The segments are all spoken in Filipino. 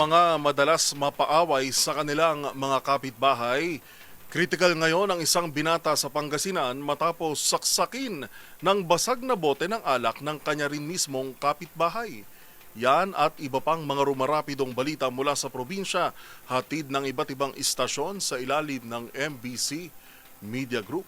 mga madalas mapaaway sa kanilang mga kapitbahay. Critical ngayon ang isang binata sa Pangasinan matapos saksakin ng basag na bote ng alak ng kanya rin mismong kapitbahay. Yan at iba pang mga rumarapidong balita mula sa probinsya, hatid ng iba't ibang istasyon sa ilalim ng MBC Media Group.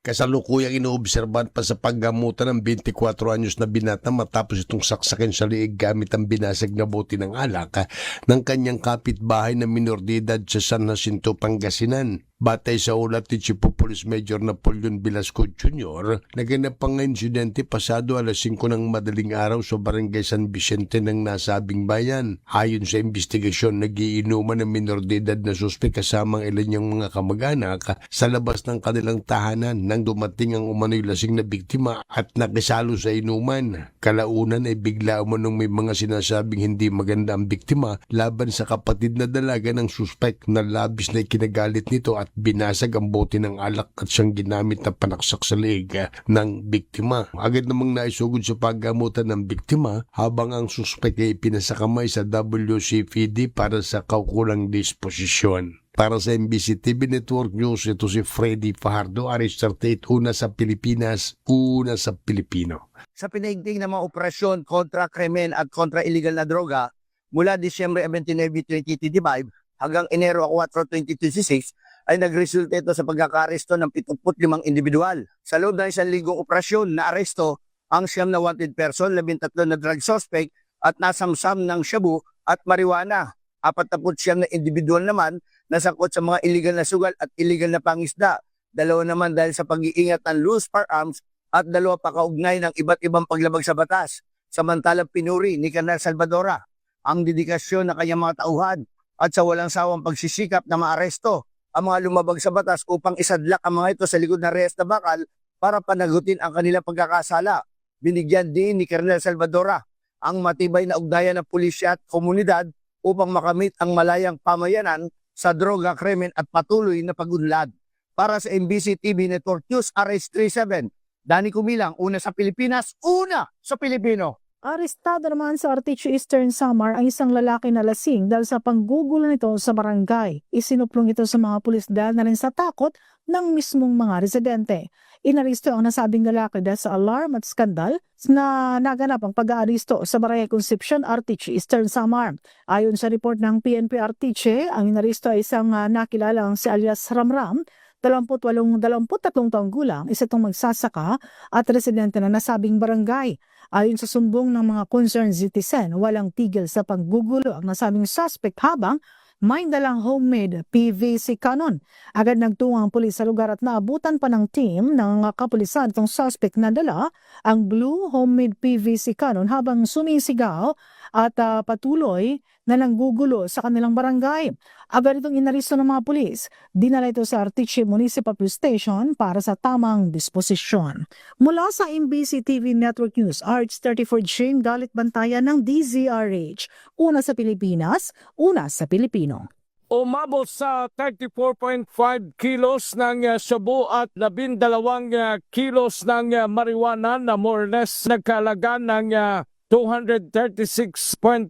Kasalukuyang inoobserbahan pa sa paggamutan ng 24 anyos na binata matapos itong saksakin sa liig gamit ang binasag na bote ng alak ng kanyang kapitbahay na minor de edad sa San Jacinto, Pangasinan. Batay sa ulat ni Chief of Police Major Napoleon Velasco Jr., naganap ang insidente pasado alas 5 ng madaling araw sa Barangay San Vicente ng nasabing bayan. Ayon sa investigasyon, nagiinuman ng minor de edad na suspek kasama ang ilan niyang mga kamag-anak sa labas ng kanilang tahanan nang dumating ang umano'y lasing na biktima at nakisalo sa inuman. Kalaunan ay bigla umanong may mga sinasabing hindi maganda ang biktima laban sa kapatid na dalaga ng suspek na labis na ikinagalit nito at binasag ang bote ng alak at siyang ginamit na panaksak sa leeg ng biktima. Agad namang naisugod sa paggamutan ng biktima habang ang suspek ay pinasakamay sa WCPD para sa kaukulang disposisyon. Para sa MBC TV Network News, ito si Freddy Fajardo, Aris 38, una sa Pilipinas, una sa Pilipino. Sa pinaigting ng mga operasyon kontra krimen at kontra illegal na droga mula Disyembre 29, 2025 hanggang Enero 4, 2026 ay nagresulta ito sa pagkakaresto ng 75 individual. Sa loob ng isang linggong operasyon na aresto ang 9 na wanted person, 13 na drug suspect at nasamsam ng shabu at marijuana. 49 na individual naman nasangkot sa mga illegal na sugal at illegal na pangisda. 2 naman dahil sa pag-iingat ng loose firearms at 2 pa kaugnay ng iba't ibang paglabag sa batas. Samantalang pinuri ni Colonel Salvadora ang dedikasyon ng kanyang mga tauhan at sa walang sawang pagsisikap na maaresto ang mga lumabag sa batas upang isadlak ang mga ito sa likod ng rehas na bakal para panagutin ang kanilang pagkakasala. Binigyan din ni Colonel Salvadora ang matibay na ugnayan ng pulisya at komunidad upang makamit ang malayang pamayanan sa droga, krimen at patuloy na pag-unlad. Para sa MBC TV Network News, RH37, Danny Kumilang, una sa Pilipinas, una sa Pilipino. Arestado naman sa Arteche Eastern Samar ang isang lalaki na lasing dahil sa panggugulo nito sa barangay. Isinuplong ito sa mga pulis dahil na rin sa takot ng mismong mga residente. Inaresto ang nasabing lalaki dahil sa alarm at skandal na naganap ang pag-aaresto sa Barangay Concepcion, Arteche Eastern Samar. Ayon sa report ng PNP Arteche, ang inaresto ay isang nakilalang si alias Ramram, 23 taong gulang, isa itong magsasaka at residente na nasabing barangay. Ayon sa sumbong ng mga concerned citizen, walang tigil sa panggugulo ang nasabing suspect habang may dalang homemade PVC cannon. Agad nagtungo ang pulis sa lugar at naabutan pa ng team ng kapulisan itong suspect na dala ang blue homemade PVC cannon habang sumisigaw at patuloy na nanggugulo sa kanilang barangay. Agad itong inaresto ng mga pulis. Dinala ito sa Arteche Municipal Police Station para sa tamang disposisyon. Mula sa MBC TV Network News, RH34 Jane Galit Bantayan ng DZRH. Una sa Pilipinas, una sa Pilipino. Umabot sa 34.5 kilos ng shabu at 12 kilos ng marijuana na more or less nagkalaga ng 236.3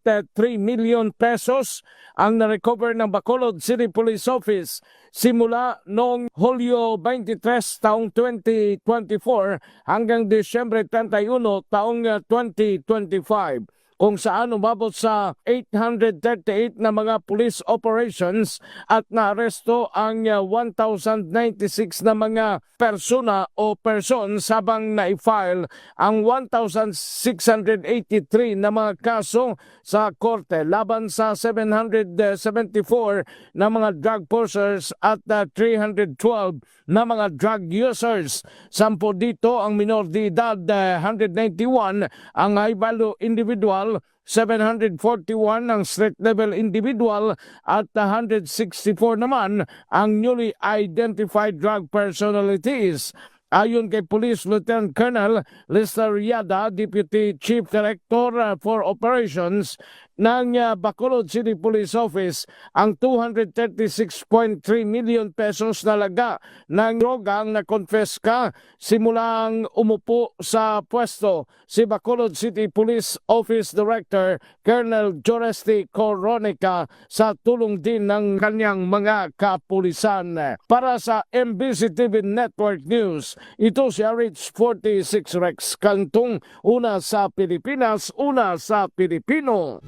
million pesos ang na-recover ng Bacolod City Police Office simula noong Hulyo 23 taong 2024 hanggang Disyembre 31 taong 2025. Kung saan umabot sa 838 na mga police operations at naaresto ang 1,096 na mga persona o persons habang na-file ang 1,683 na mga kaso sa korte laban sa 774 na mga drug pushers at 312 na mga drug users. 10 dito ang minor de edad, 191 ang high value individual, 741 ang street level individual at 164 naman ang newly identified drug personalities. Ayon kay Police Lieutenant Colonel Lester Riada, Deputy Chief Director for Operations, ng Bacolod City Police Office ang 236.3 million pesos na laga ng droga ang na-confess ka simulang umupo sa pwesto si Bacolod City Police Office Director Colonel Joresti Coronica sa tulong din ng kanyang mga kapulisan. Para sa MBC TV Network News, ito si RH46 Rex Cantong, una sa Pilipinas, una sa Pilipino.